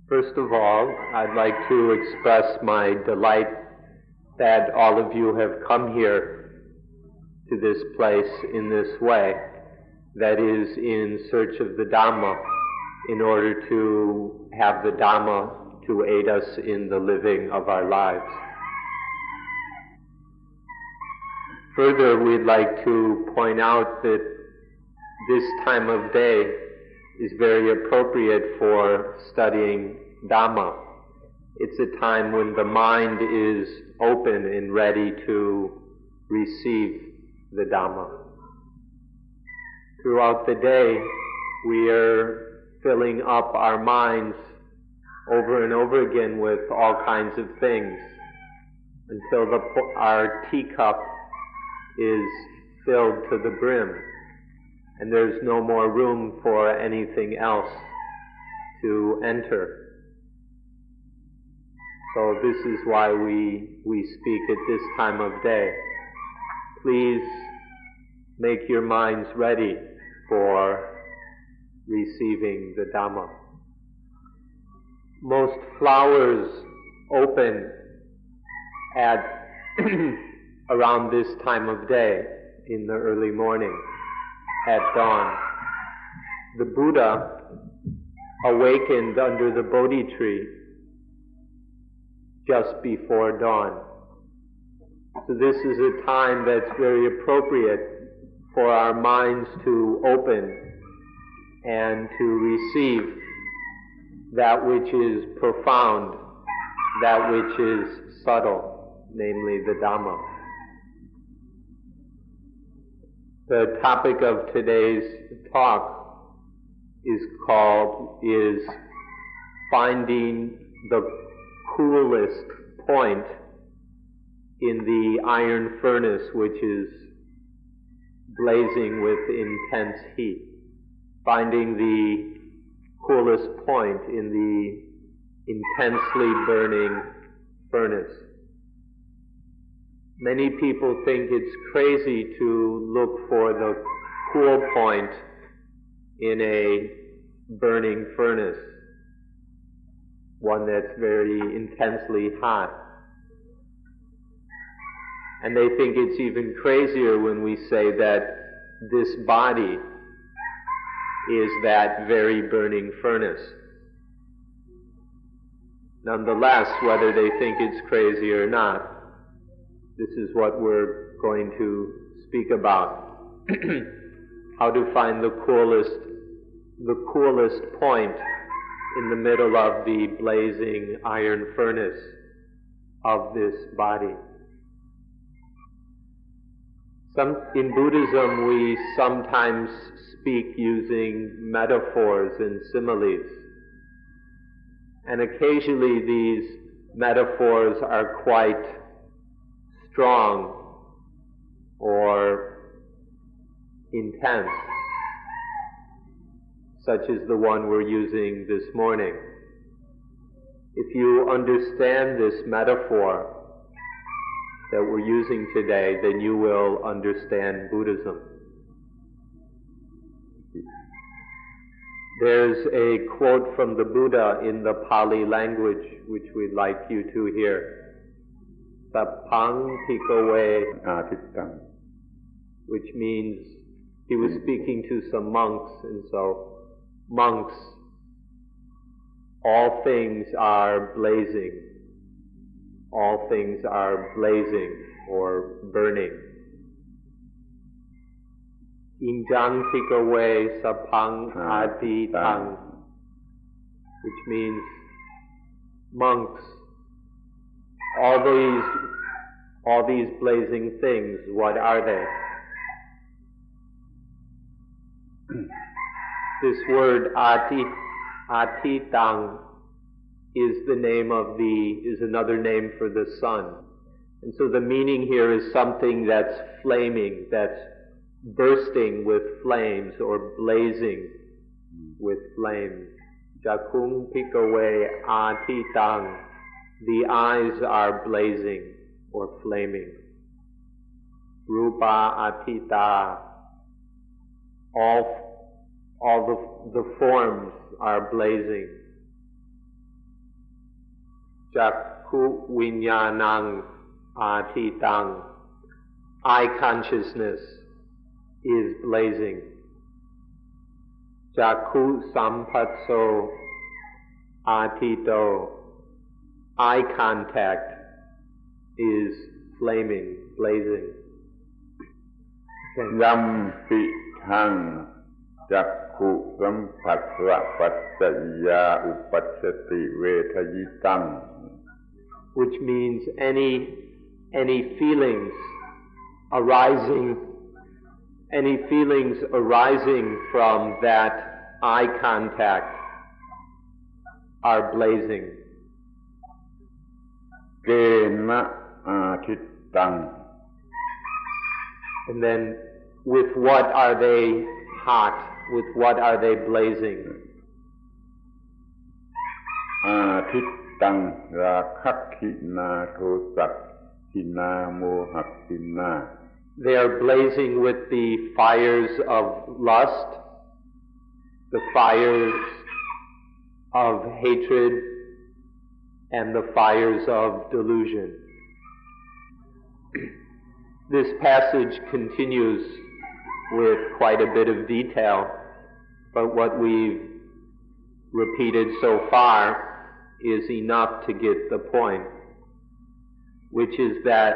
First of all, I'd like to express my delight that all of you have come here to this place in this way, that is, in search of the Dhamma, in order to have the Dhamma to aid us in the living of our lives. Further, we'd like to point out that this time of day is very appropriate for studying Dhamma. It's a time when the mind is open and ready to receive the Dhamma. Throughout the day, we are filling up our minds over and over again with all kinds of things until our teacup is filled to the brim, and there's no more room for anything else to enter. So this is why we speak at this time of day. Please make your minds ready for receiving the Dhamma. Most flowers open at around this time of day, in the early morning, at dawn. The Buddha awakened under the Bodhi tree just before dawn. So this is a time that's very appropriate for our minds to open and to receive that which is profound, that which is subtle, namely the Dhamma. The topic of today's talk is finding the coolest point in the iron furnace which is blazing with intense heat. Finding the coolest point in the intensely burning furnace. Many people think it's crazy to look for the cool point in a burning furnace, one that's very intensely hot. And they think it's even crazier when we say that this body is that very burning furnace. Nonetheless, whether they think it's crazy or not, this is what we're going to speak about. How to find the coolest point in the middle of the blazing iron furnace of this body. In Buddhism, we sometimes speak using metaphors and similes. And occasionally these metaphors are quite strong or intense, such as the one we're using this morning. If you understand this metaphor that we're using today, then you will understand Buddhism. There's a quote from the Buddha in the Pali language which we'd like you to hear. Sappang Bhikkhu Atittam, which means he was speaking to some monks, and so, monks, all things are blazing. All things are blazing or burning. Injang Bhikkhu Sappang Atittam, which means, monks, all these blazing things, what are they? This word atitang is another name for the sun. And so the meaning here is something that's flaming, that's bursting with flames or blazing with flames. Jakung Bhikkhu Atitang. The eyes are blazing or flaming. Rupa Atita. All the forms are blazing. Jakkhu Vinyanang Atitang. Eye consciousness is blazing. Jakkhu Sampatso Atito. Eye contact is flaming, blazing. Yam pi thang jakkhu sampassa paccaya upassati vetayitang. Which means any feelings arising from that eye contact are blazing. Kena atitang. And then, with what are they hot? With what are they blazing? Atitang rakhakhina thosakhina mohakhina. They are blazing with the fires of lust, the fires of hatred, and the fires of delusion. This passage continues with quite a bit of detail, but what we've repeated so far is enough to get the point, which is that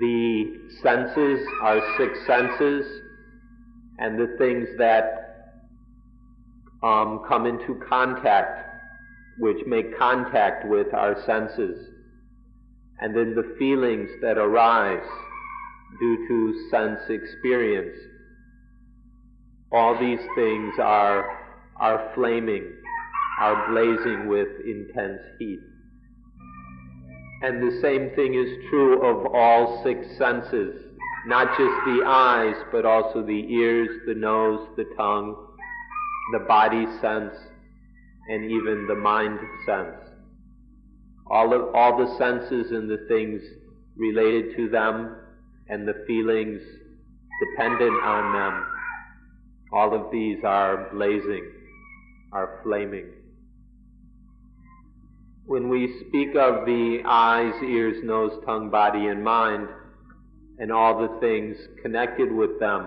the senses, our six senses, and the things that come into contact, which make contact with our senses, and then the feelings that arise due to sense experience. All these things are flaming, are blazing with intense heat. And the same thing is true of all six senses, not just the eyes, but also the ears, the nose, the tongue, the body sense, and even the mind sense. All the senses and the things related to them and the feelings dependent on them, all of these are blazing, are flaming. When we speak of the eyes, ears, nose, tongue, body, and mind, and all the things connected with them,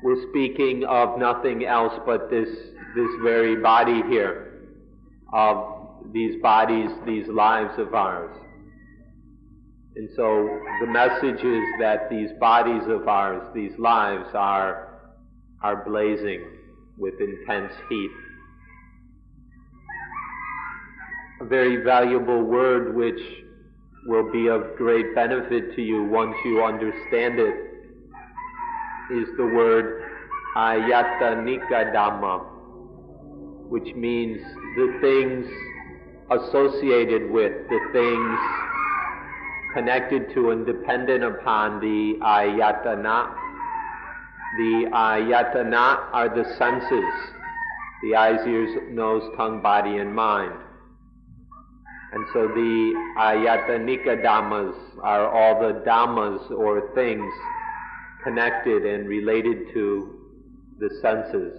we're speaking of nothing else but this very body here, of these bodies, these lives of ours. And so the message is that these bodies of ours, these lives, are blazing with intense heat. A very valuable word which will be of great benefit to you once you understand it is the word Ariya-sacca Dhamma, which means the things associated with, the things connected to and dependent upon the ayatana. The ayatana are the senses, the eyes, ears, nose, tongue, body, and mind. And so the ayatanika dhammas are all the dhammas or things connected and related to the senses.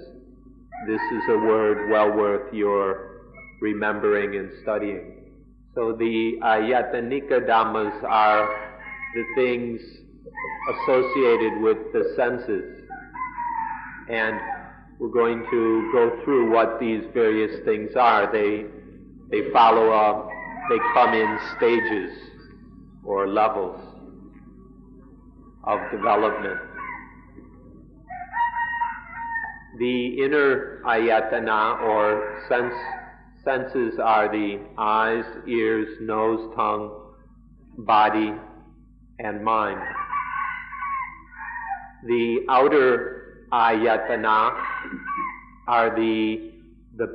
This is a word well worth your remembering and studying. So the ayatanika dhammas are the things associated with the senses. And we're going to go through what these various things are. They follow they come in stages or levels of development. The inner ayatana or senses are the eyes, ears, nose, tongue, body, and mind. The outer ayatana are the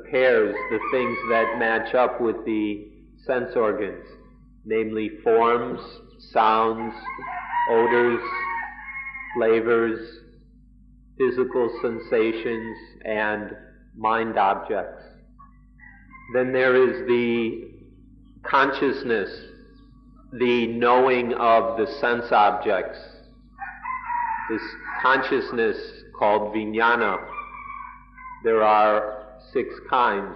pairs, the things that match up with the sense organs, namely forms, sounds, odors, flavors, physical sensations, and mind objects. Then there is the consciousness, the knowing of the sense objects. This consciousness called vijnana. There are 6 kinds.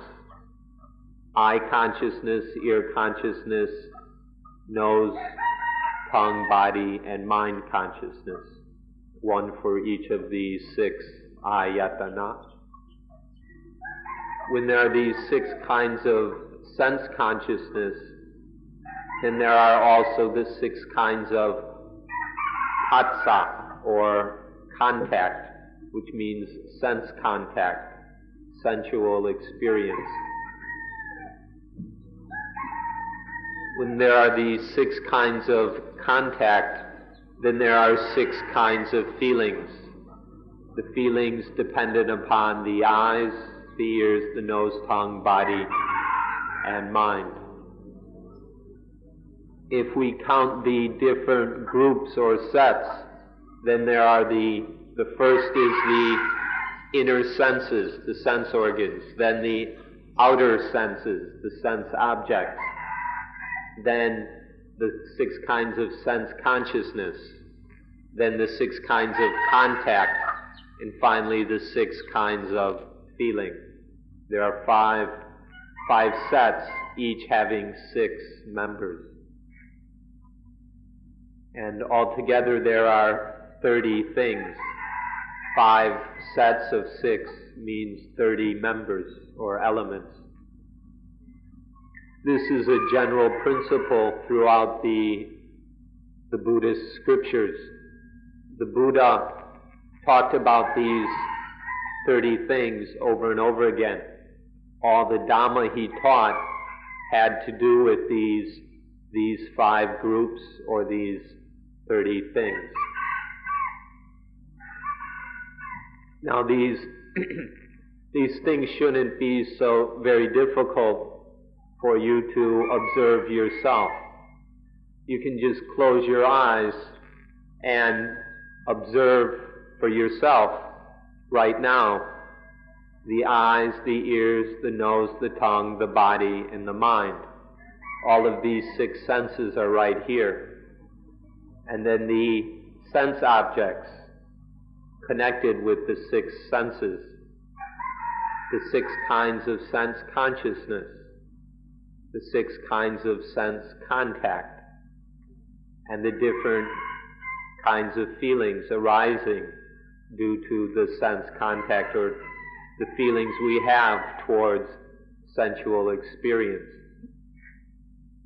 eye consciousness, ear consciousness, nose, tongue, body, and mind consciousness. One for each of these 6 ayatana. When there are these 6 kinds of sense consciousness, then there are also the 6 kinds of phassa, or contact, which means sense contact, sensual experience. When there are these 6 kinds of contact, then there are 6 kinds of feelings. The feelings dependent upon the eyes, the ears, the nose, tongue, body, and mind. If we count the different groups or sets, then there are the first is the inner senses, the sense organs, then the outer senses, the sense objects, then the 6 kinds of sense consciousness, then the 6 kinds of contact, and finally the 6 kinds of feeling. There are five sets, each having 6 members. And altogether there are 30 things. 5 sets of 6 means 30 members or elements. This is a general principle throughout the Buddhist scriptures. The Buddha talked about these 30 things over and over again. All the Dhamma he taught had to do with these 5 groups or these 30 things. Now these things shouldn't be so very difficult for you to observe yourself. You can just close your eyes and observe for yourself right now the eyes, the ears, the nose, the tongue, the body, and the mind. All of these 6 senses are right here. And then the sense objects connected with the 6 senses, the 6 kinds of sense consciousness, the 6 kinds of sense contact, and the different kinds of feelings arising due to the sense contact or the feelings we have towards sensual experience.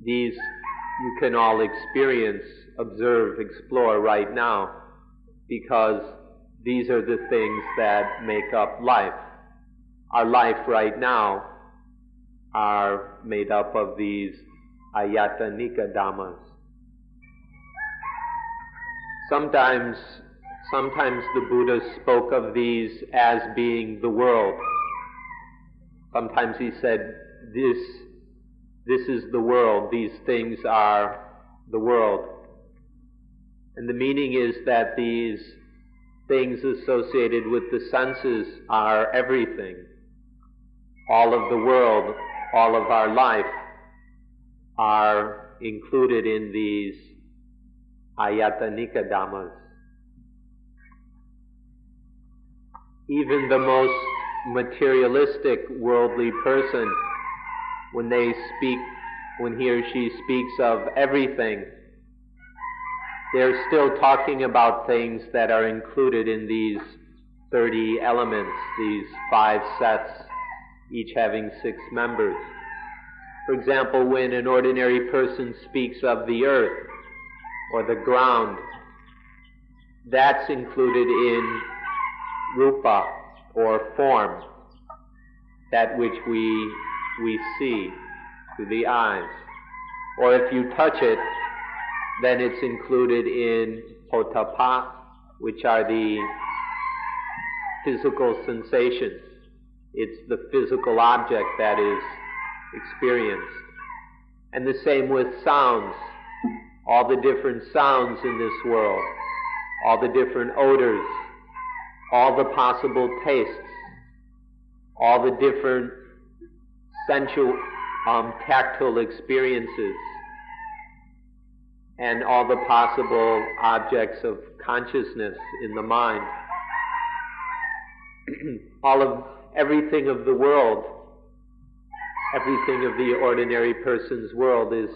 These you can all experience, observe, explore right now, because these are the things that make up life. Our life right now are made up of these ayatanika dhammas. Sometimes the Buddha spoke of these as being the world. Sometimes he said, this is the world, these things are the world. And the meaning is that these things associated with the senses are everything. All of the world, all of our life are included in these ayatanika dhammas. Even the most materialistic worldly person, when he or she speaks of everything, they're still talking about things that are included in these 30 elements, these 5 sets, each having 6 members. For example, when an ordinary person speaks of the earth or the ground, that's included in rupa, or form, that which we see through the eyes. Or if you touch it, then it's included in potappa, which are the physical sensations. It's the physical object that is experienced. And the same with sounds. All the different sounds in this world, all the different odors, all the possible tastes, all the different sensual, tactile experiences, and all the possible objects of consciousness in the mind. Everything of the world everything of the ordinary person's world is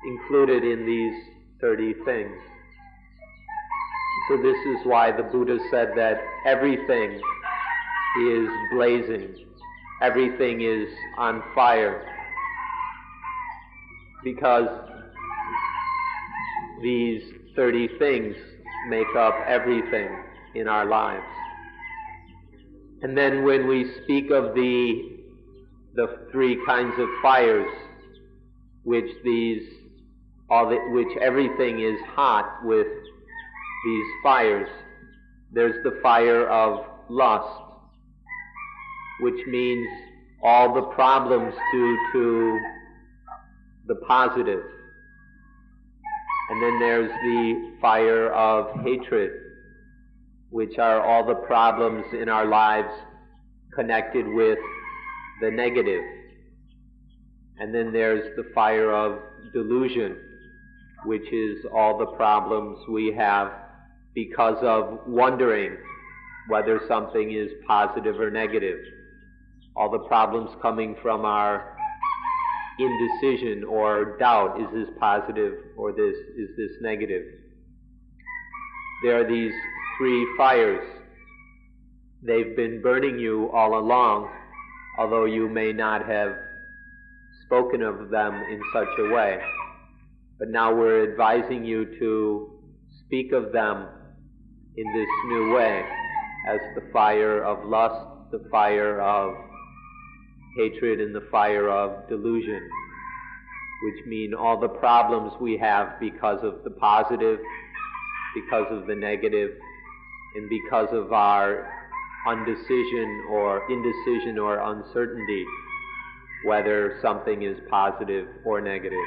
included in these 30 things. So this is why the Buddha said that everything is blazing, everything is on fire, because these 30 things make up everything in our lives. And then when we speak of the 3 kinds of fires, which everything is hot with these fires, there's the fire of lust, which means all the problems due to the positive. And then there's the fire of hatred, which are all the problems in our lives connected with the negative. And then there's the fire of delusion, which is all the problems we have because of wondering whether something is positive or negative. All the problems coming from our indecision or doubt, is this positive or is this negative? There are these 3 fires. They've been burning you all along, although you may not have spoken of them in such a way. But now we're advising you to speak of them in this new way, as the fire of lust, the fire of hatred, and the fire of delusion, which mean all the problems we have because of the positive, because of the negative, and because of our indecision or uncertainty whether something is positive or negative.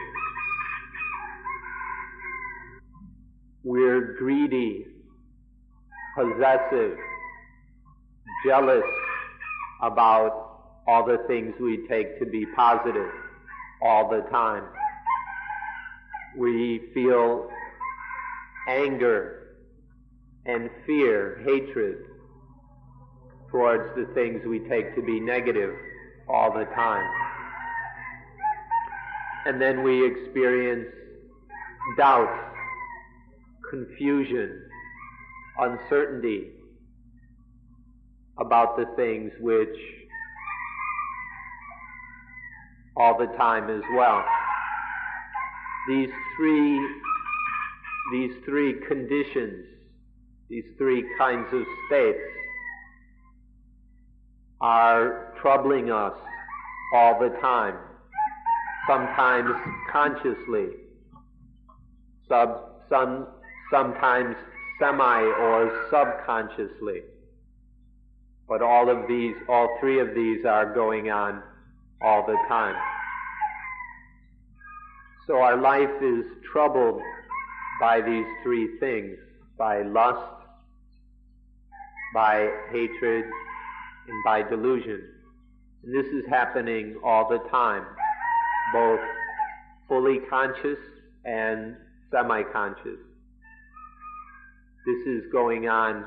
We're greedy, possessive, jealous about all the things we take to be positive all the time. We feel anger and fear, hatred towards the things we take to be negative all the time. And then we experience doubt, confusion, uncertainty about the things which all the time as well. These three conditions, these 3 kinds of states are troubling us all the time, sometimes consciously, sometimes semi or subconsciously. But all 3 of these are going on all the time. So our life is troubled by these 3 things, by lust, by hatred, and by delusion. And this is happening all the time, both fully conscious and semi-conscious. This is going on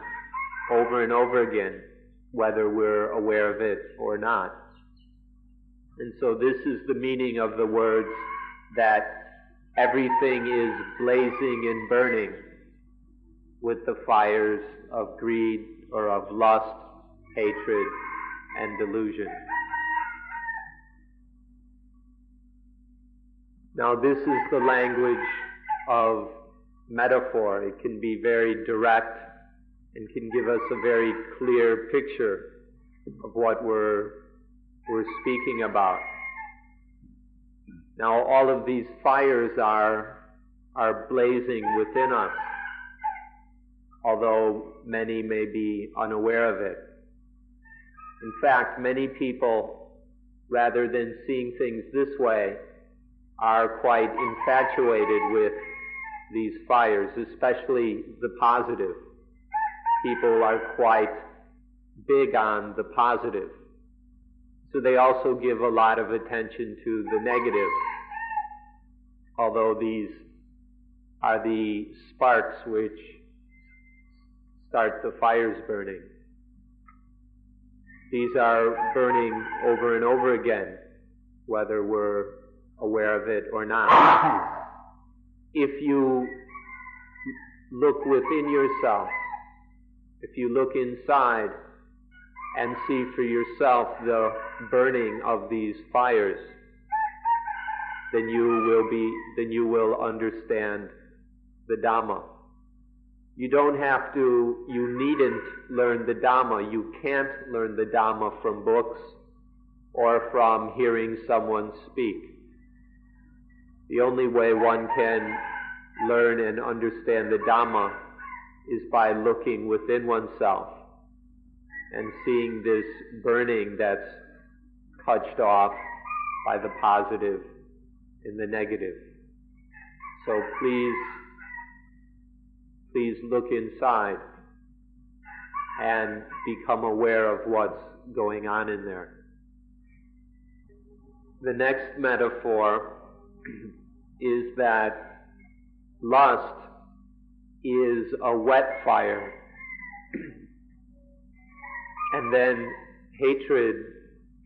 over and over again, whether we're aware of it or not. And so this is the meaning of the words that everything is blazing and burning with the fires of greed or of lust, hatred, and delusion. Now this is the language of metaphor. It can be very direct and can give us a very clear picture of what we're speaking about. Now all of these fires are blazing within us, although many may be unaware of it. In fact, many people, rather than seeing things this way, are quite infatuated with these fires, especially the positive. People are quite big on the positive. So they also give a lot of attention to the negative, although these are the sparks which start the fires burning. These are burning over and over again whether we're aware of it or not. If you look within yourself, if you look inside and see for yourself the burning of these fires, then you will understand the Dhamma. You needn't learn the Dhamma. You can't learn the Dhamma from books or from hearing someone speak. The only way one can learn and understand the Dhamma is by looking within oneself and seeing this burning that's touched off by the positive and the negative. So please look inside and become aware of what's going on in there. The next metaphor is that lust is a wet fire, and then hatred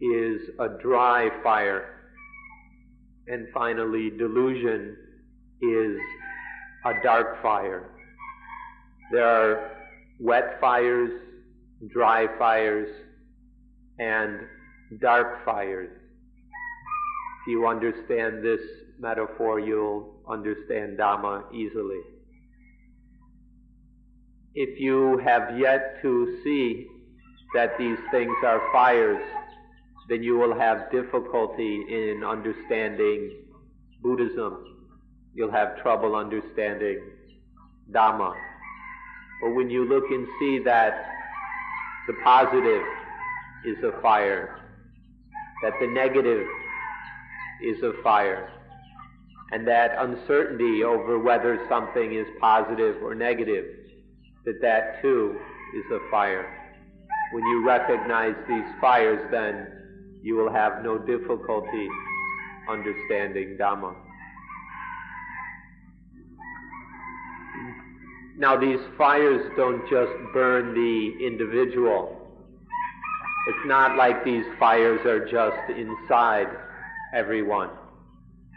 is a dry fire, and finally delusion is a dark fire. There are wet fires, dry fires, and dark fires. If you understand this metaphor, you'll understand Dhamma easily. If you have yet to see that these things are fires, then you will have difficulty in understanding Buddhism. You'll have trouble understanding Dhamma. But when you look and see that the positive is a fire, that the negative is a fire, and that uncertainty over whether something is positive or negative, that too is a fire. When you recognize these fires, then you will have no difficulty understanding Dhamma. Now, these fires don't just burn the individual. It's not like these fires are just inside everyone.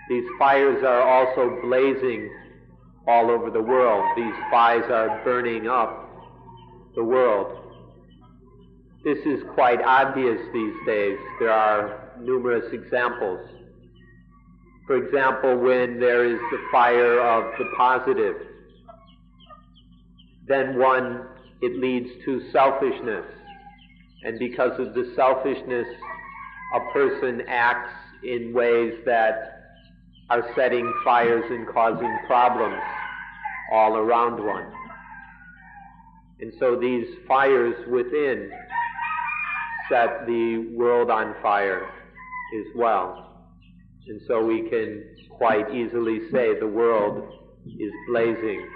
These fires are also blazing all over the world. These fires are burning up the world. This is quite obvious these days. There are numerous examples. For example, when there is the fire of the positive, then it leads to selfishness. And because of the selfishness, a person acts in ways that are setting fires and causing problems all around one. And so these fires within set the world on fire as well. And so we can quite easily say the world is blazing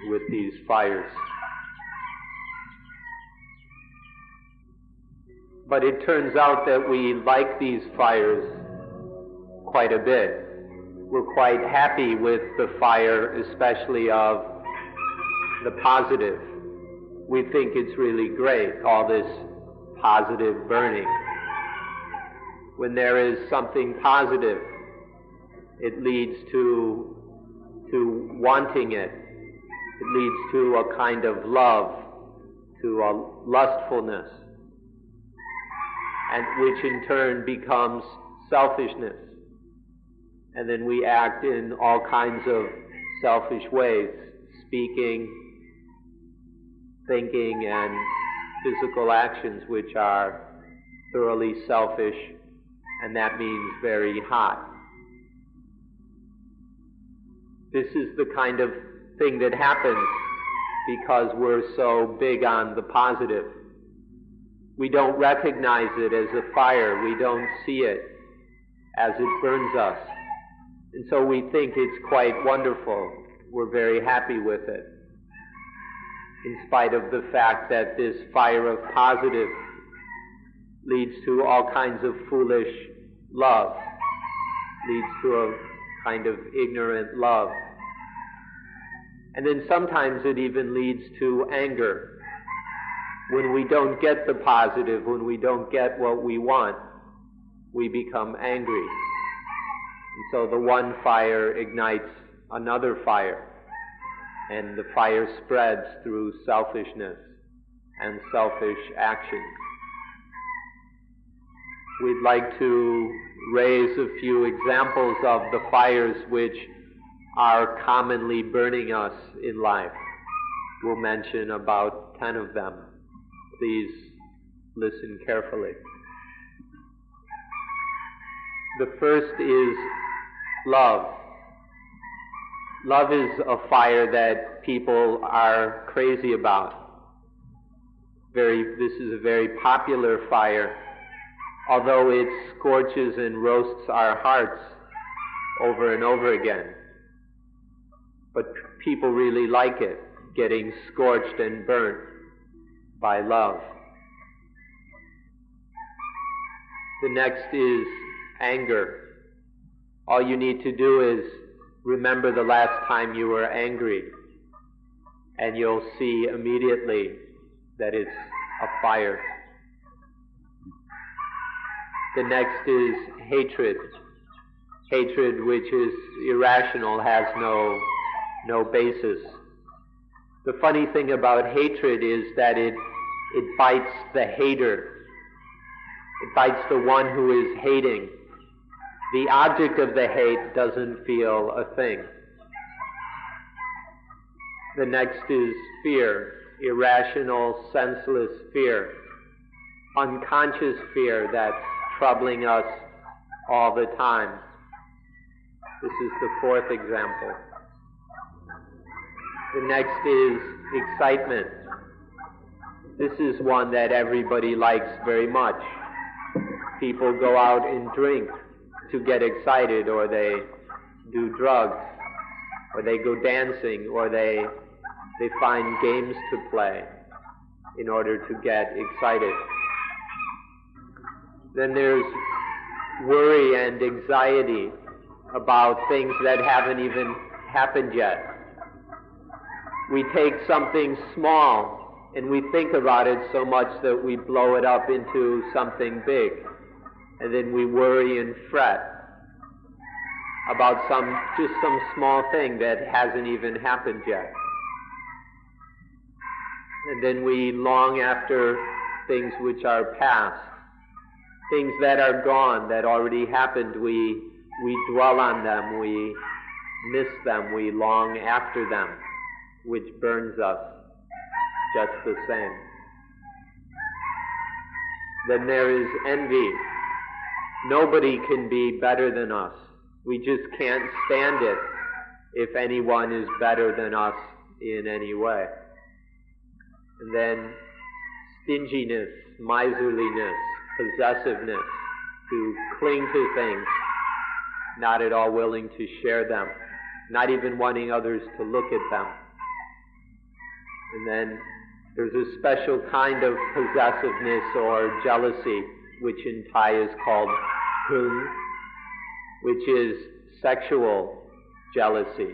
with these fires. But it turns out that we like these fires quite a bit. We're quite happy with the fire, especially of the positive. We think it's really great, all this positive burning. When there is something positive, it leads to wanting it. It leads to a kind of love, to a lustfulness, and which in turn becomes selfishness. And then we act in all kinds of selfish ways, speaking, thinking, and physical actions which are thoroughly selfish, and that means very hot. This is the kind of thing that happens because we're so big on the positive. We don't recognize it as a fire. We don't see it as it burns us. And so we think it's quite wonderful. We're very happy with it, in spite of the fact that this fire of positive leads to all kinds of foolish love, leads to a kind of ignorant love. And then sometimes it even leads to anger. When we don't get the positive, when we don't get what we want, we become angry. And so the one fire ignites another fire, and the fire spreads through selfishness and selfish actions. We'd like to raise a few examples of the fires which are commonly burning us in life. We'll mention about 10 of them. Please listen carefully. The first is love. Love is a fire that people are crazy about. This is a very popular fire, although it scorches and roasts our hearts over and over again. But people really like it, getting scorched and burnt by love. The next is anger. All you need to do is remember the last time you were angry, and you'll see immediately that it's a fire. The next is hatred. Hatred which is irrational, has no basis. The funny thing about hatred is that it bites the hater. It bites the one who is hating. The object of the hate doesn't feel a thing. The next is fear. Irrational, senseless fear. Unconscious fear that's troubling us all the time. This is the fourth example. The next is excitement. This is one that everybody likes very much. People go out and drink to get excited, or they do drugs, or they go dancing, or they find games to play in order to get excited. Then there's worry and anxiety about things that haven't even happened yet. We take something small and we think about it so much that we blow it up into something big. And then we worry and fret about just some small thing that hasn't even happened yet. And then we long after things which are past. Things that are gone, that already happened, we dwell on them, we miss them, we long after them, which burns us just the same. Then there is envy. Nobody can be better than us. We just can't stand it if anyone is better than us in any way. And then stinginess, miserliness, possessiveness, to cling to things, not at all willing to share them, not even wanting others to look at them. And then there's a special kind of possessiveness or jealousy, which in Thai is called Pum, which is sexual jealousy.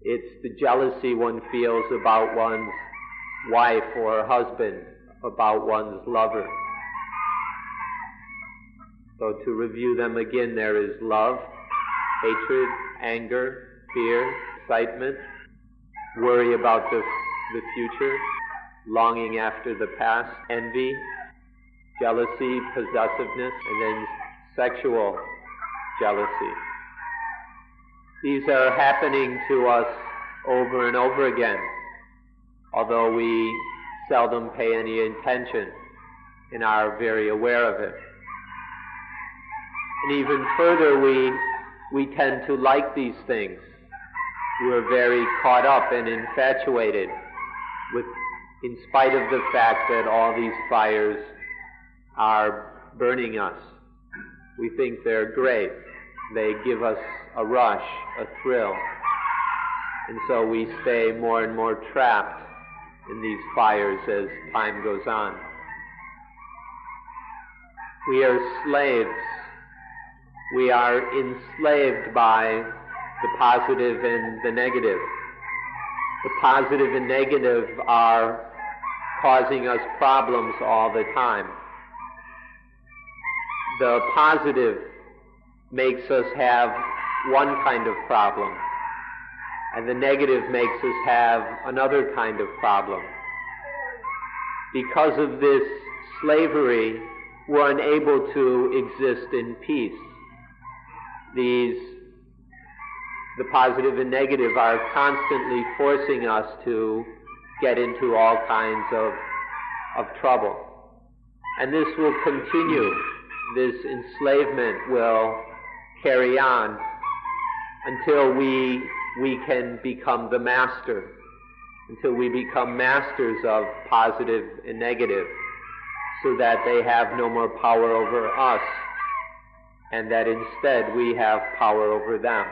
It's the jealousy one feels about one's wife or husband, about one's lover. So to review them again, there is love, hatred, anger, fear, excitement, worry about the future, longing after the past, envy, jealousy, possessiveness, and then sexual jealousy. These are happening to us over and over again, although we seldom pay any attention and are very aware of it. And even further, we tend to like these things. We're very caught up and infatuated with, in spite of the fact that all these fires are burning us. We think they're great. They give us a rush, a thrill. And so we stay more and more trapped in these fires as time goes on. We are slaves. We are enslaved by the positive and the negative. The positive and negative are causing us problems all the time. the positive makes us have one kind of problem, and the negative makes us have another kind of problem. Because of this slavery, we're unable to exist in peace. The positive and negative are constantly forcing us to get into all kinds of trouble. And this will continue. This enslavement will carry on until we can become the master, until we become masters of positive and negative, so that they have no more power over us, and that instead we have power over them.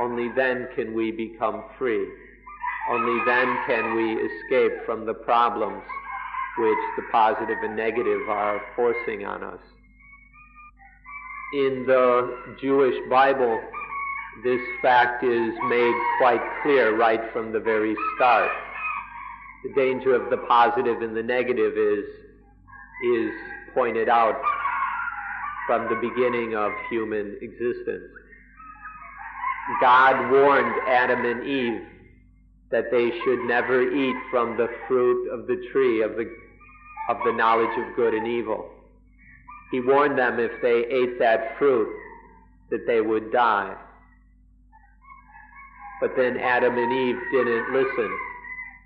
Only then can we become free. Only then can we escape from the problems which the positive and negative are forcing on us. In the Jewish Bible, this fact is made quite clear right from the very start. The danger of the positive and the negative is pointed out from the beginning of human existence. God warned Adam and Eve that they should never eat from the fruit of the tree of the knowledge of good and evil. He warned them if they ate that fruit that they would die. But then Adam and Eve didn't listen.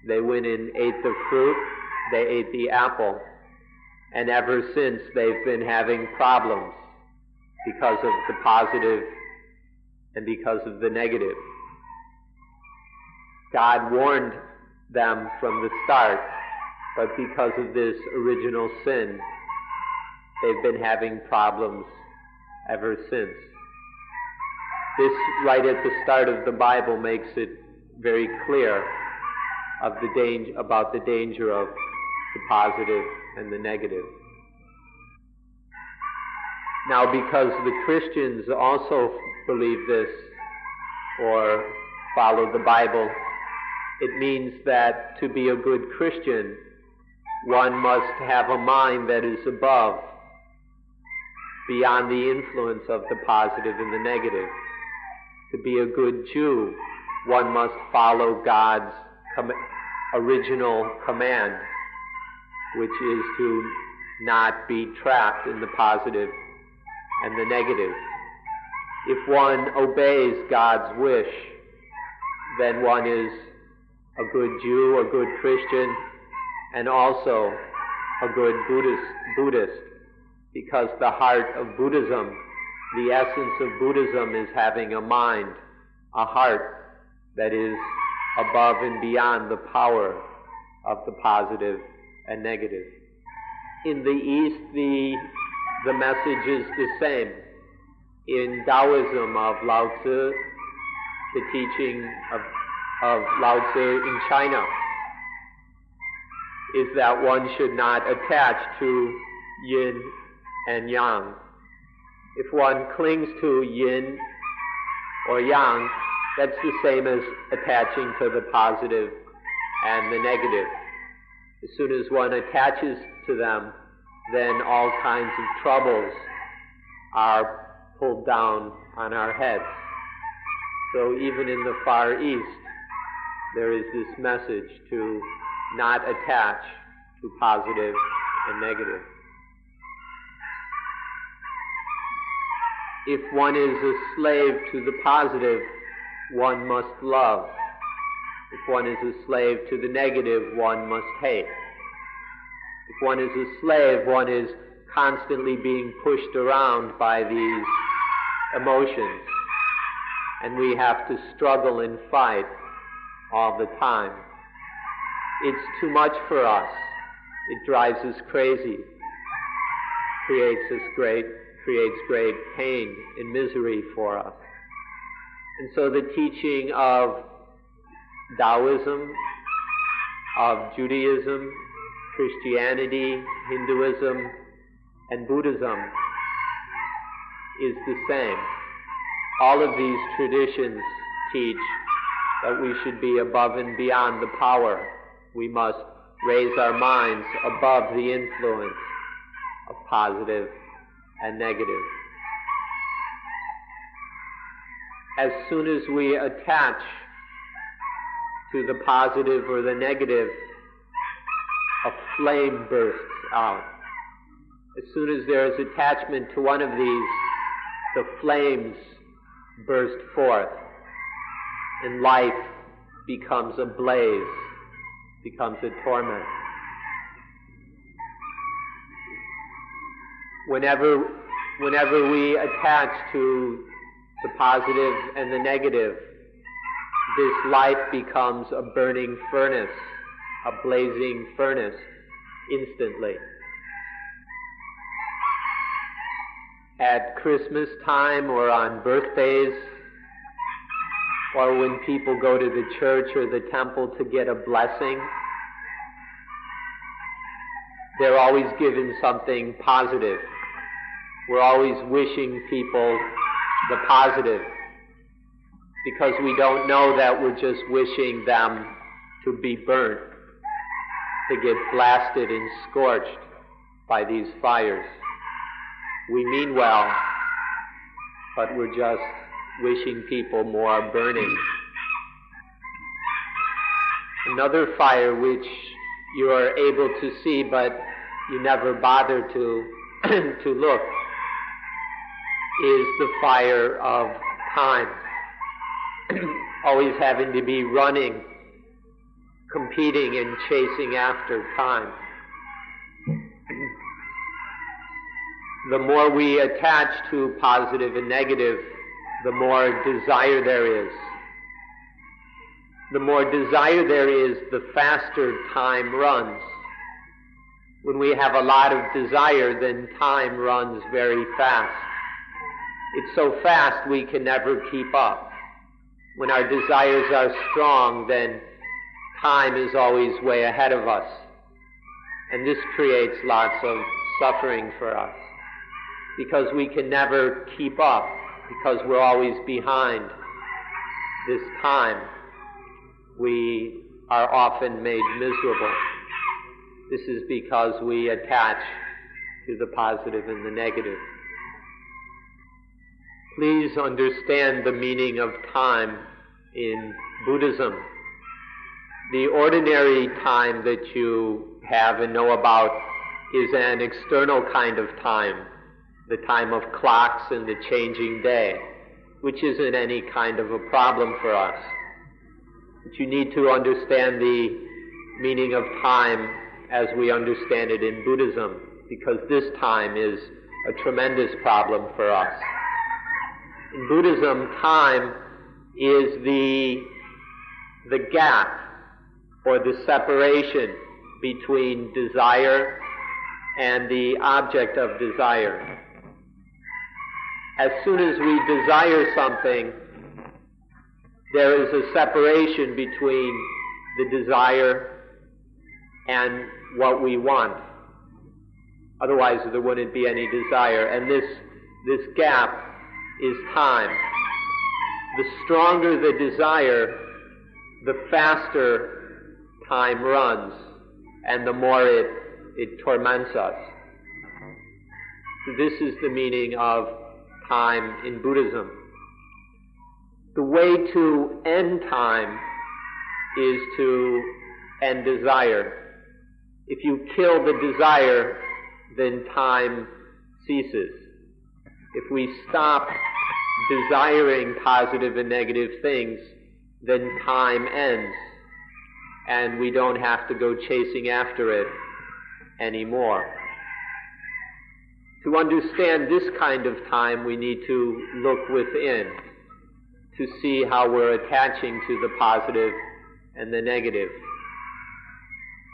They went and ate the fruit, they ate the apple, and ever since they've been having problems because of the positive and because of the negative. God warned them from the start, but because of this original sin, they've been having problems ever since. This, right at the start of the Bible, makes it very clear about the danger of the positive and the negative. Now, because the Christians also believe this or follow the Bible, it means that to be a good Christian, one must have a mind that is above, beyond the influence of the positive and the negative. To be a good Jew, one must follow God's original command, which is to not be trapped in the positive and the negative. If one obeys God's wish, then one is a good Jew, a good Christian, and also a good Buddhist, because the heart of Buddhism, the essence of Buddhism, is having a mind, a heart that is above and beyond the power of the positive and negative. In the East, the message is the same. In Taoism of Lao Tzu, the teaching of Lao Tzu in China is that one should not attach to yin and yang. If one clings to yin or yang, that's the same as attaching to the positive and the negative. As soon as one attaches to them, then all kinds of troubles are pulled down on our heads. So even in the Far East, there is this message to not attach to positive and negative. If one is a slave to the positive, one must love. If one is a slave to the negative, one must hate. If one is a slave, one is constantly being pushed around by these emotions, and we have to struggle and fight all the time. It's too much for us. It drives us crazy, creates great pain and misery for us. And so the teaching of Taoism, of Judaism, Christianity, Hinduism, and Buddhism is the same. All of these traditions teach that we should be above and beyond the power. We must raise our minds above the influence of positive and negative. As soon as we attach to the positive or the negative, a flame bursts out. As soon as there is attachment to one of these, the flames burst forth, and life becomes a blaze, becomes a torment. Whenever we attach to the positive and the negative, this life becomes a burning furnace, a blazing furnace, instantly. At Christmas time or on birthdays, or when people go to the church or the temple to get a blessing, they're always given something positive. We're always wishing people the positive, because we don't know that we're just wishing them to be burnt, to get blasted and scorched by these fires. We mean well, but we're just wishing people more burning. Another fire which you are able to see but you never bother to look is the fire of time. Always having to be running, competing and chasing after time. The more we attach to positive and negative, the more desire there is. The more desire there is, the faster time runs. When we have a lot of desire, then time runs very fast. It's so fast we can never keep up. When our desires are strong, then time is always way ahead of us. And this creates lots of suffering for us, because we can never keep up, because we're always behind this time. We are often made miserable. This is because we attach to the positive and the negative. Please understand the meaning of time in Buddhism. The ordinary time that you have and know about is an external kind of time, the time of clocks and the changing day, which isn't any kind of a problem for us. But you need to understand the meaning of time as we understand it in Buddhism, because this time is a tremendous problem for us. In Buddhism, time is the gap or the separation between desire and the object of desire. As soon as we desire something, there is a separation between the desire and what we want. Otherwise there wouldn't be any desire. And this gap is time. The stronger the desire, the faster time runs, and the more it torments us. So this is the meaning of time in Buddhism. The way to end time is to end desire. If you kill the desire, then time ceases. If we stop desiring positive and negative things, then time ends, and we don't have to go chasing after it anymore. To understand this kind of time, we need to look within to see how we're attaching to the positive and the negative.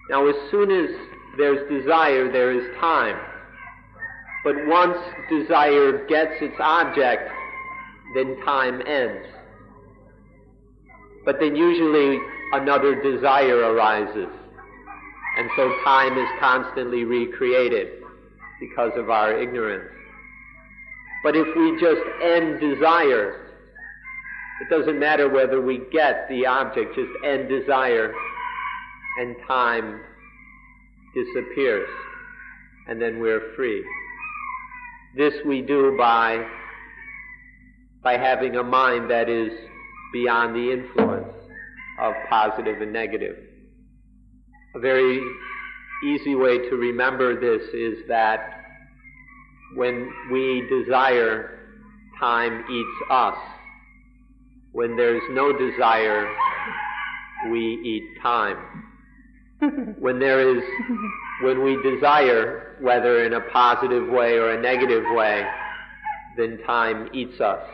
Now, as soon as there's desire, there is time. But once desire gets its object, then time ends. But then usually another desire arises, and so time is constantly recreated because of our ignorance. But if we just end desire, it doesn't matter whether we get the object, just end desire, and time disappears, and then we're free. This we do by having a mind that is beyond the influence of positive and negative. A very easy way to remember this is that when we desire, time eats us. When there's no desire, we eat time. When we desire, whether in a positive way or a negative way, then time eats us.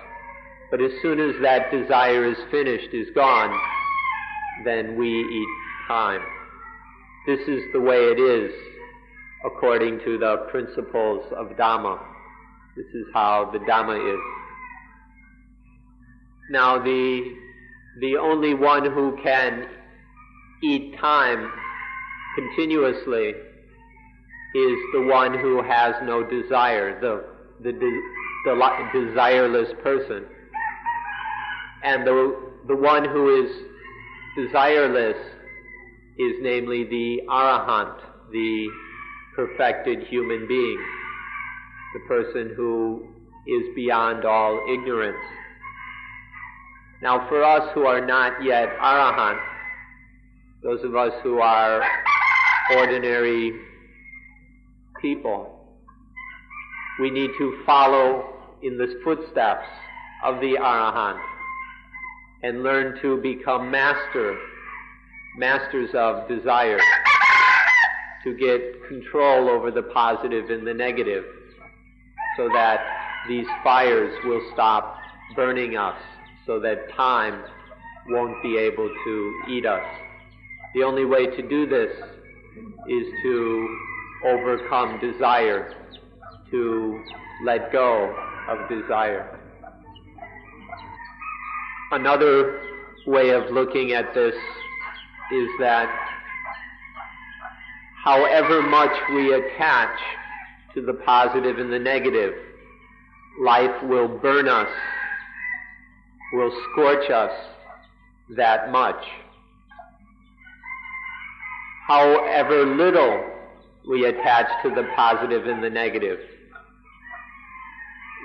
But as soon as that desire is finished, is gone, then we eat time. This is the way it is according to the principles of Dhamma. This is how the Dhamma is. Now the only one who can eat time continuously is the one who has no desire, the desireless person. And the one who is desireless is namely the Arahant, the perfected human being, the person who is beyond all ignorance. Now for us who are not yet Arahant, those of us who are ordinary people, we need to follow in the footsteps of the Arahant and learn to become masters of desire, to get control over the positive and the negative, so that these fires will stop burning us, so that time won't be able to eat us. The only way to do this is to overcome desire, to let go of desire. Another way of looking at this is that however much we attach to the positive and the negative, life will burn us, will scorch us that much. However little we attach to the positive and the negative,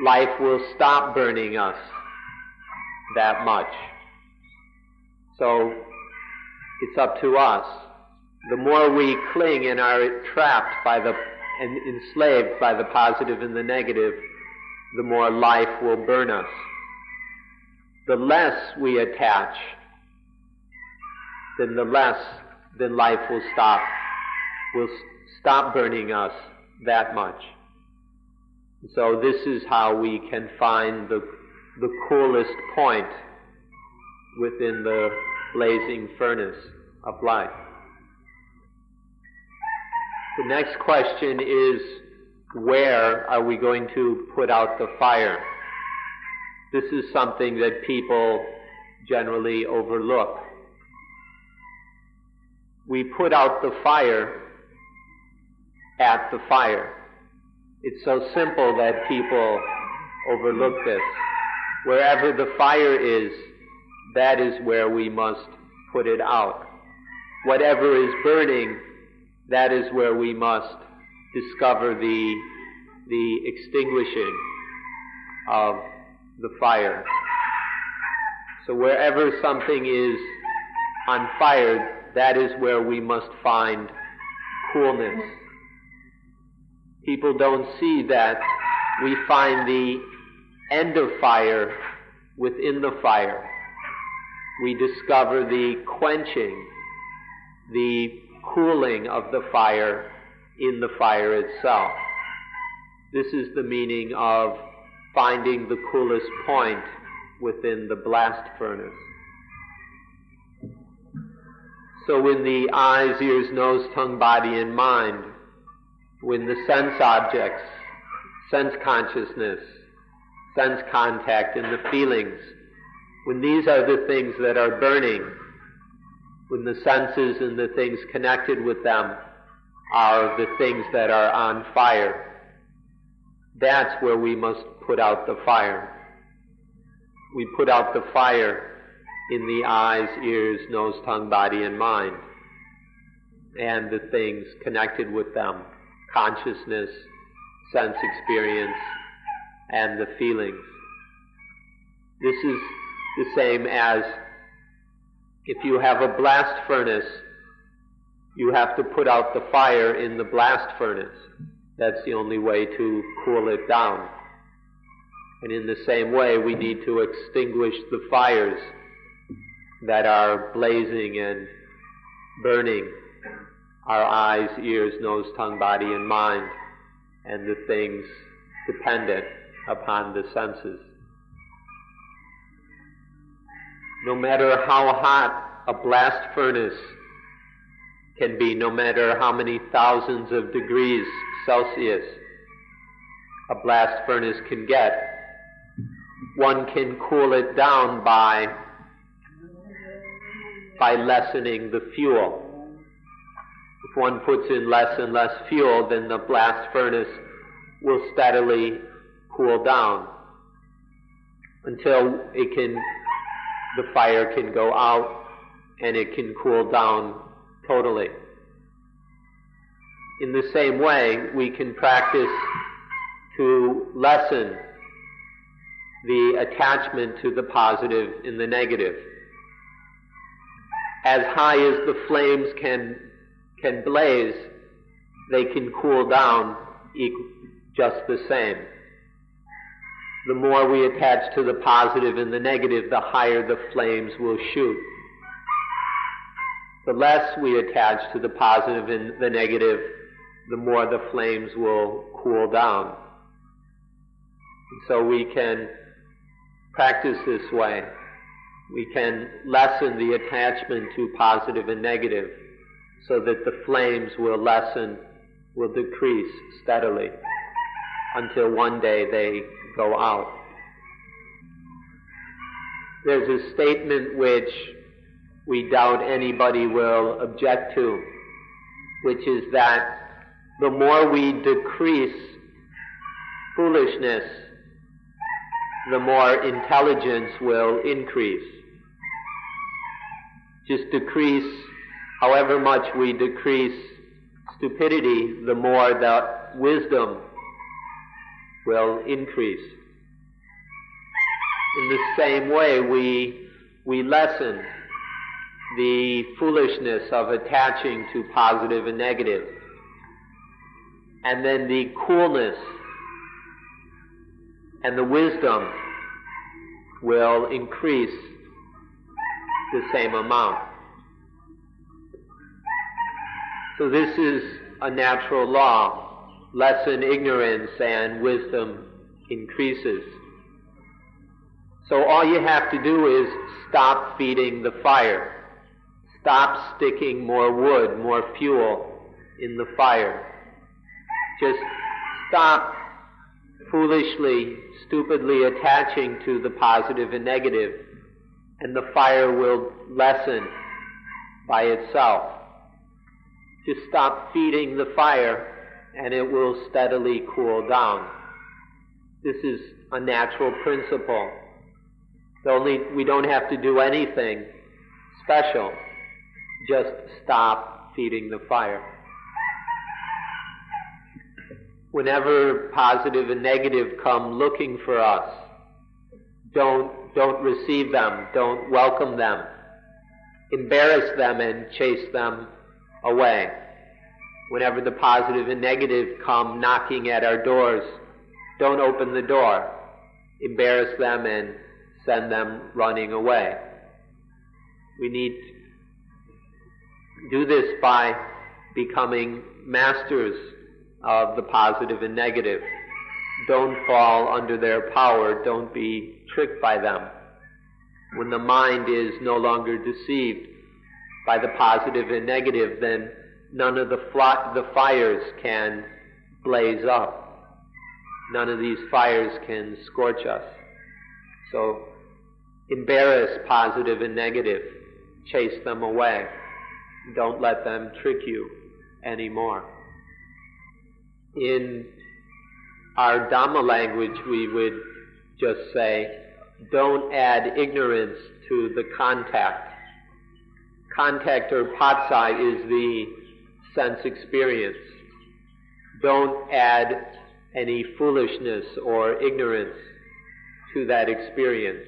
life will stop burning us that much. So it's up to us. The more we cling and are trapped by and enslaved by the positive and the negative, the more life will burn us. The less we attach, then life will stop burning us that much. So this is how we can find the coolest point within the blazing furnace of life. The next question is, where are we going to put out the fire? This is something that people generally overlook. We put out the fire at the fire. It's so simple that people overlook this. Wherever the fire is, that is where we must put it out. Whatever is burning, that is where we must discover the extinguishing of the fire. So wherever something is on fire, that is where we must find coolness. People don't see that we find the end of fire within the fire. We discover the quenching, the cooling of the fire in the fire itself. This is the meaning of finding the coolest point within the blast furnace. So when the eyes, ears, nose, tongue, body, and mind, when the sense objects, sense consciousness, sense contact, and the feelings, when these are the things that are burning, when the senses and the things connected with them are the things that are on fire, that's where we must put out the fire. We put out the fire in the eyes, ears, nose, tongue, body, and mind, and the things connected with them, consciousness, sense experience, and the feelings. This is the same as if you have a blast furnace, you have to put out the fire in the blast furnace. That's the only way to cool it down. And in the same way, we need to extinguish the fires that are blazing and burning our eyes, ears, nose, tongue, body, and mind, and the things dependent upon the senses. No matter how hot a blast furnace can be, no matter how many thousands of degrees Celsius a blast furnace can get, one can cool it down by lessening the fuel. If one puts in less and less fuel, then the blast furnace will steadily cool down until the fire can go out and it can cool down totally. In the same way, we can practice to lessen the attachment to the positive and the negative. As high as the flames can blaze, they can cool down just the same. The more we attach to the positive and the negative, the higher the flames will shoot. The less we attach to the positive and the negative, the more the flames will cool down. And so we can practice this way. We can lessen the attachment to positive and negative so that the flames will decrease steadily until one day they go out. There's a statement which we doubt anybody will object to, which is that the more we decrease foolishness, the more intelligence will increase. Just decrease, however much we decrease stupidity, the more the wisdom will increase. In the same way, we lessen the foolishness of attaching to positive and negative. And then the coolness and the wisdom will increase the same amount. So this is a natural law. Lessen ignorance and wisdom increases. So all you have to do is stop feeding the fire. Stop sticking more wood, more fuel in the fire. Just stop foolishly, stupidly attaching to the positive and negative, and the fire will lessen by itself. Just stop feeding the fire, and it will steadily cool down. This is a natural principle. We don't have to do anything special. Just stop feeding the fire. Whenever positive and negative come looking for us, don't receive them, don't welcome them. Embarrass them and chase them away. Whenever the positive and negative come knocking at our doors, don't open the door. Embarrass them and send them running away. We need to do this by becoming masters of the positive and negative. Don't fall under their power. Don't be tricked by them. When the mind is no longer deceived by the positive and negative, then none of the fires can blaze up. None of these fires can scorch us. So embarrass positive and negative. Chase them away. Don't let them trick you anymore. In our Dhamma language, we would just say, don't add ignorance to the contact. Contact or patsai is the sense experience. Don't add any foolishness or ignorance to that experience.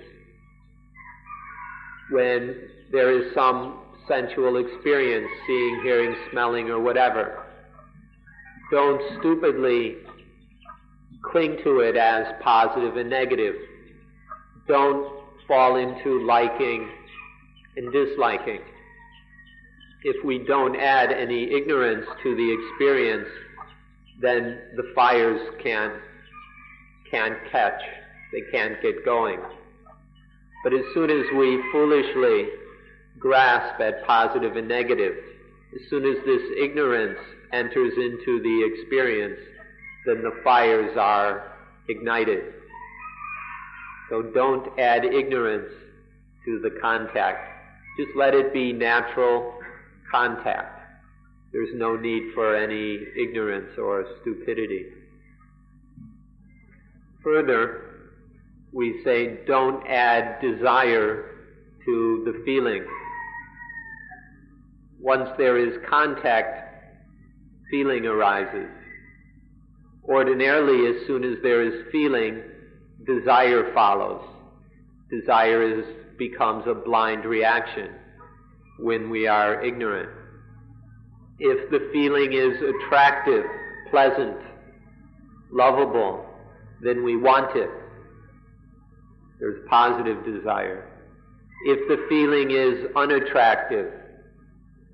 When there is some sensual experience, seeing, hearing, smelling, or whatever, don't stupidly cling to it as positive and negative. Don't fall into liking and disliking. If we don't add any ignorance to the experience, then the fires can't catch, they can't get going. But as soon as we foolishly grasp at positive and negative, as soon as this ignorance enters into the experience, then the fires are ignited. So don't add ignorance to the contact. Just let it be natural contact. There's no need for any ignorance or stupidity. Further, we say don't add desire to the feeling. Once there is contact, feeling arises. Ordinarily, as soon as there is feeling, desire follows. Desire becomes a blind reaction when we are ignorant. If the feeling is attractive, pleasant, lovable, then we want it. There's positive desire. If the feeling is unattractive,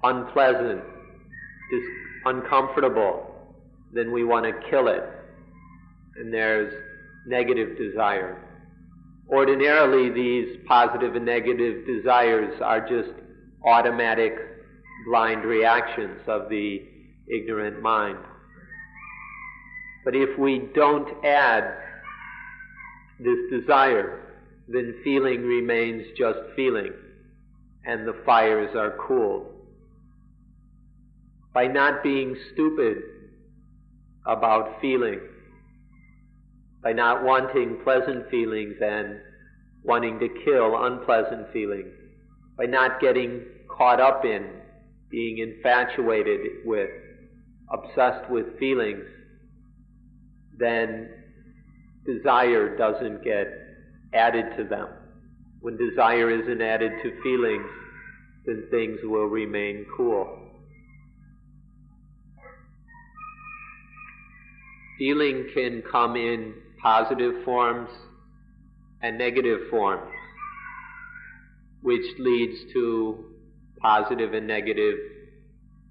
unpleasant, uncomfortable, then we want to kill it, and there's negative desire. Ordinarily, these positive and negative desires are just automatic blind reactions of the ignorant mind. But if we don't add this desire, then feeling remains just feeling, and the fires are cooled. By not being stupid about feeling, by not wanting pleasant feelings and wanting to kill unpleasant feelings, by not getting caught up in, being infatuated with, obsessed with feelings, then desire doesn't get added to them. When desire isn't added to feelings, then things will remain cool. Feeling can come in positive forms and negative forms, which leads to positive and negative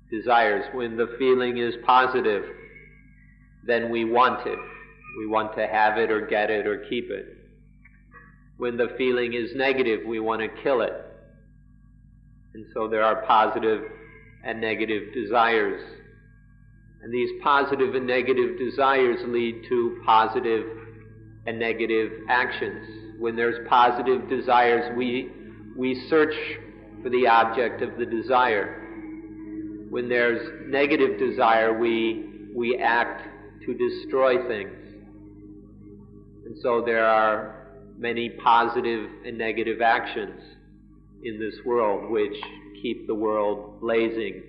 desires. When the feeling is positive, then we want it. We want to have it or get it or keep it. When the feeling is negative, we want to kill it. And so there are positive and negative desires. And these positive and negative desires lead to positive and negative actions. When there's positive desires, we search for the object of the desire. When there's negative desire, we act to destroy things. And so there are many positive and negative actions in this world which keep the world blazing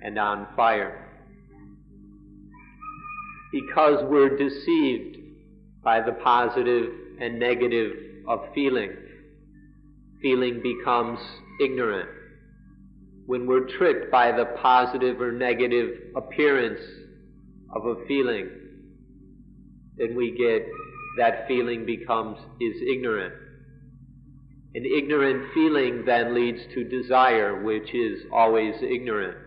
and on fire. Because we're deceived by the positive and negative of feeling, feeling becomes ignorant. When we're tricked by the positive or negative appearance of a feeling, then we get that feeling is ignorant. An ignorant feeling then leads to desire, which is always ignorant.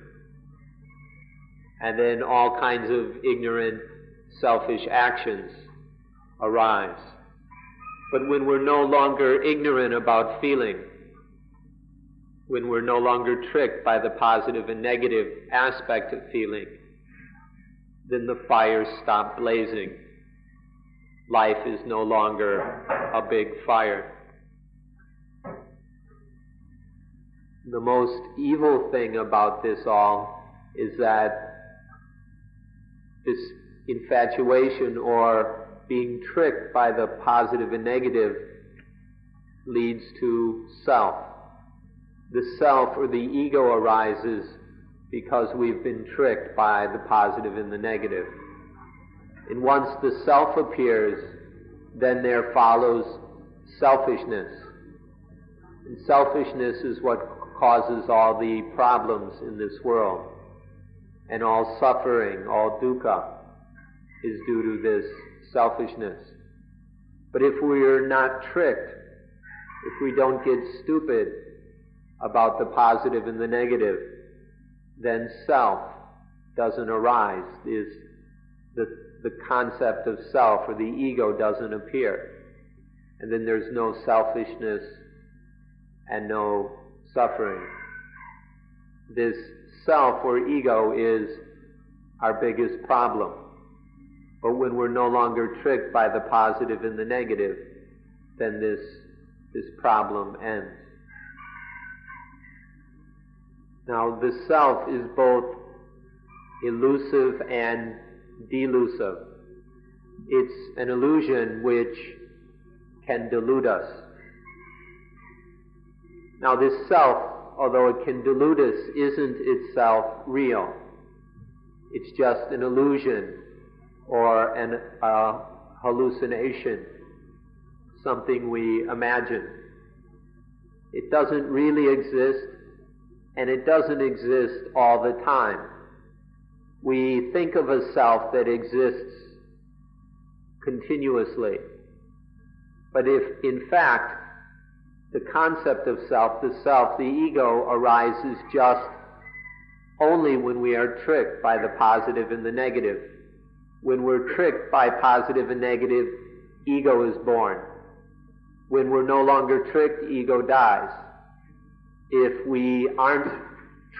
And then all kinds of ignorant, selfish actions arise. But when we're no longer ignorant about feeling, when we're no longer tricked by the positive and negative aspect of feeling, then the fires stop blazing. Life is no longer a big fire. The most evil thing about this all is that this infatuation or being tricked by the positive and negative leads to self. The self or the ego arises because we've been tricked by the positive and the negative. And once the self appears, then there follows selfishness. And selfishness is what causes all the problems in this world. And all suffering, all dukkha, is due to this selfishness. But if we are not tricked, if we don't get stupid about the positive and the negative, then self doesn't arise. The concept of self or the ego doesn't appear. And then there's no selfishness and no suffering. This self or ego is our biggest problem. But when we're no longer tricked by the positive and the negative, then this problem ends. Now, the self is both elusive and delusive. It's an illusion which can delude us. Now, this self, although it can delude us, isn't itself real. It's just an illusion or an hallucination, something we imagine. It doesn't really exist, and it doesn't exist all the time. We think of a self that exists continuously. But if, in fact, the concept of self, the ego, arises just only when we are tricked by the positive and the negative. When we're tricked by positive and negative, ego is born. When we're no longer tricked, ego dies. If we aren't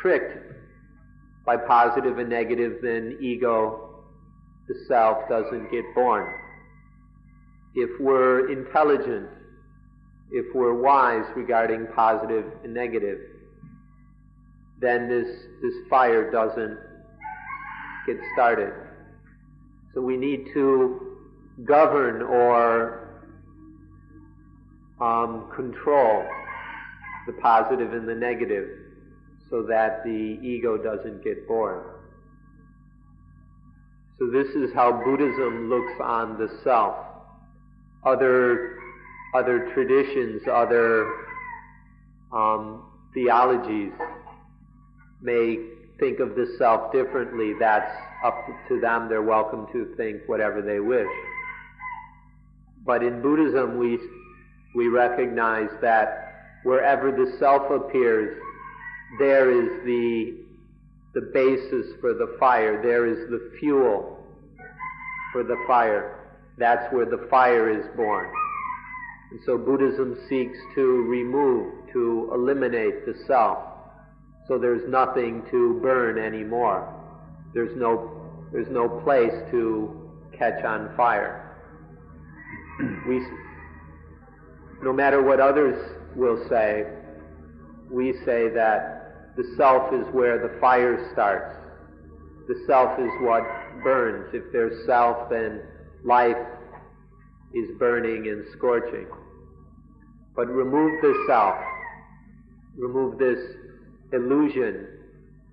tricked by positive and negative, then ego, the self, doesn't get born. If we're intelligent, if we're wise regarding positive and negative, then this fire doesn't get started. So we need to govern or control the positive and the negative so that the ego doesn't get born. So this is how Buddhism looks on the self. Other traditions, other theologies may think of the self differently. That's up to them. They're welcome to think whatever they wish. But in Buddhism, we recognize that wherever the self appears, there is the basis for the fire. There is the fuel for the fire. That's where the fire is born. And so Buddhism seeks to remove, to eliminate the self. So there's nothing to burn anymore. There's no place to catch on fire. No matter what others will say, we say that the self is where the fire starts. The self is what burns. If there's self, then life is burning and scorching. But remove the self, remove this illusion,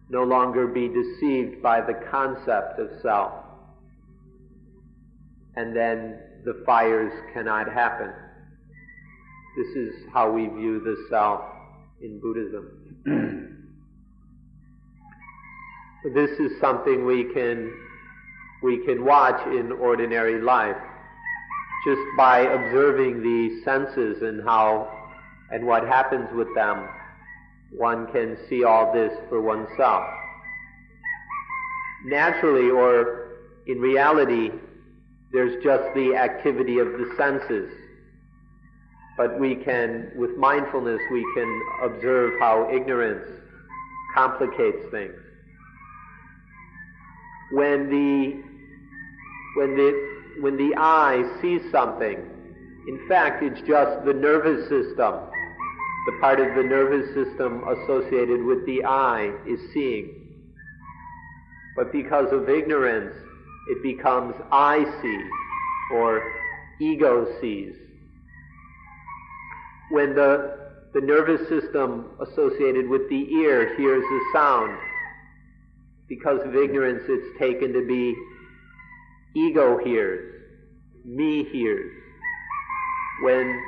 no longer be deceived by the concept of self, and then the fires cannot happen. This is how we view the self in Buddhism. So this is something we can watch in ordinary life, just by observing the senses and what happens with them. One can see all this for oneself. Naturally, or in reality, there's just the activity of the senses. But with mindfulness, we can observe how ignorance complicates things. When the eye sees something, in fact, it's just the nervous system. The part of the nervous system associated with the eye is seeing. But because of ignorance, it becomes I see, or ego sees. When the nervous system associated with the ear hears a sound, because of ignorance, it's taken to be ego hears, me hears. When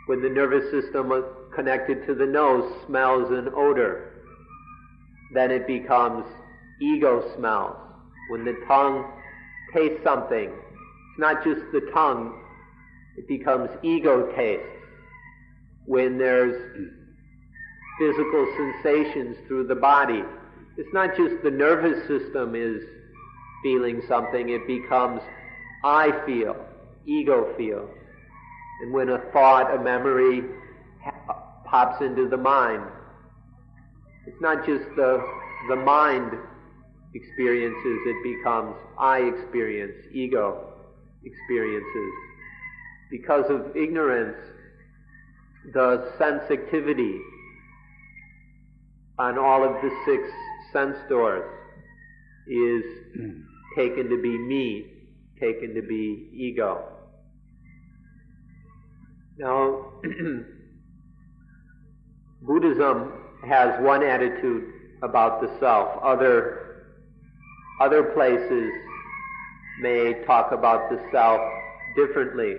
the nervous system connected to the nose smells an odor, then it becomes ego smells. When the tongue tastes something, it's not just the tongue, it becomes ego tastes. When there's physical sensations through the body, it's not just the nervous system is feeling something, it becomes I feel, ego feels. And when a thought, a memory pops into the mind, it's not just the mind experiences, it becomes I experience, ego experiences. Because of ignorance, the sensitivity on all of the 6 sense doors is taken to be me, taken to be ego. Now, Buddhism has one attitude about the self. Other places may talk about the self differently.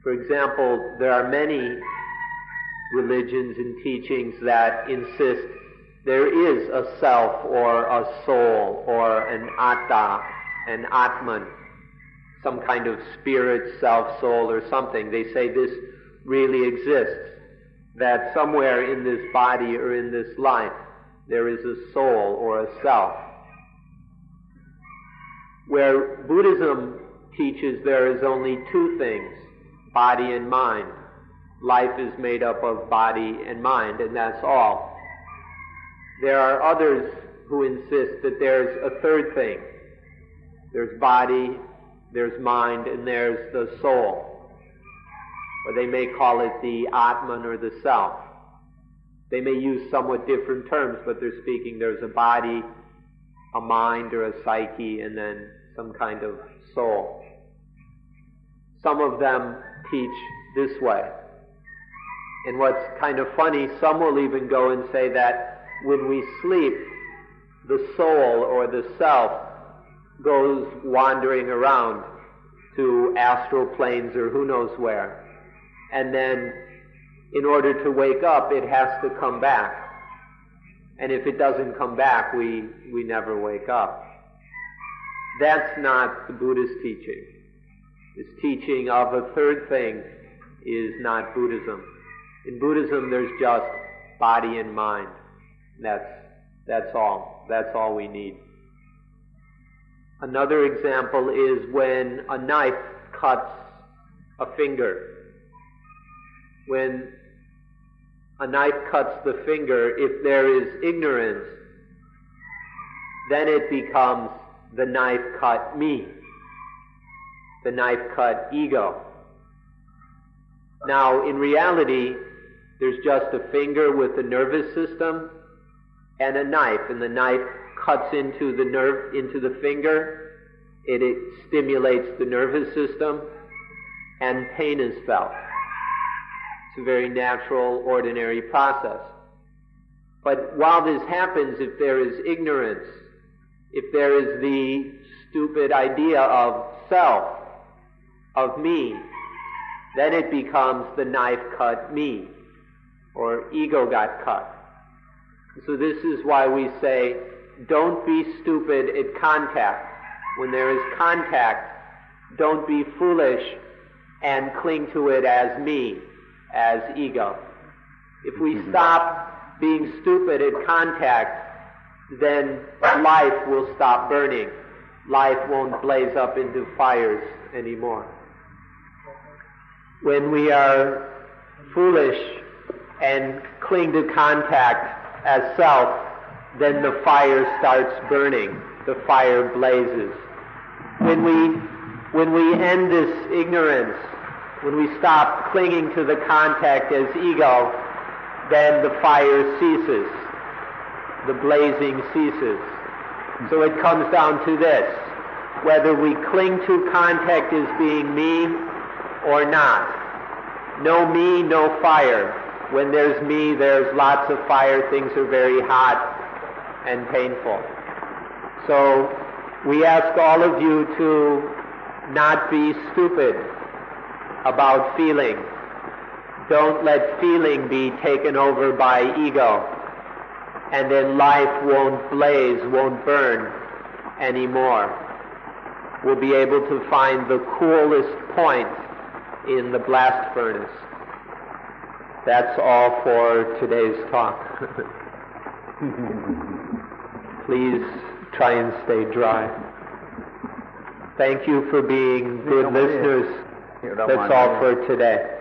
For example, there are many religions and teachings that insist there is a self or a soul or an atta, an atman, some kind of spirit, self, soul, or something. They say this really exists, that somewhere in this body or in this life there is a soul or a self. Where Buddhism teaches there is only 2 things, body and mind. Life is made up of body and mind, and that's all. There are others who insist that there's a 3rd thing. There's body, there's mind, and there's the soul. Or they may call it the Atman or the self. They may use somewhat different terms, but they're speaking there's a body, a mind or a psyche, and then some kind of soul. Some of them teach this way. And what's kind of funny, some will even go and say that when we sleep, the soul or the self goes wandering around to astral planes or who knows where. And then, in order to wake up, it has to come back. And if it doesn't come back, we never wake up. That's not the Buddhist teaching. This teaching of a 3rd thing is not Buddhism. In Buddhism, there's just body and mind. That's all. That's all we need. Another example is when a knife cuts a finger. When a knife cuts the finger, if there is ignorance, then it becomes the knife cut me, the knife cut ego. Now, in reality, there's just a finger with a nervous system and a knife, and the knife cuts into the nerve, into the finger. It stimulates the nervous system, and pain is felt. It's a very natural, ordinary process. But while this happens, if there is ignorance, if there is the stupid idea of self, of me, then it becomes the knife cut me, or ego got cut. So this is why we say, don't be stupid at contact. When there is contact, don't be foolish and cling to it as me, as ego. If we stop being stupid at contact, then life will stop burning. Life won't blaze up into fires anymore. When we are foolish and cling to contact as self, then the fire starts burning. The fire blazes. When we end this ignorance, when we stop clinging to the contact as ego, then the fire ceases. The blazing ceases. So it comes down to this: whether we cling to contact as being me or not. No me, no fire. When there's me, there's lots of fire. Things are very hot and painful. So We ask all of you to not be stupid about feeling. Don't let feeling be taken over by ego, and then life won't blaze, won't burn anymore. We'll be able to find the coolest point in the blast furnace. That's all for today's talk. Please try and stay dry. Thank you for being good listeners. That's all for today.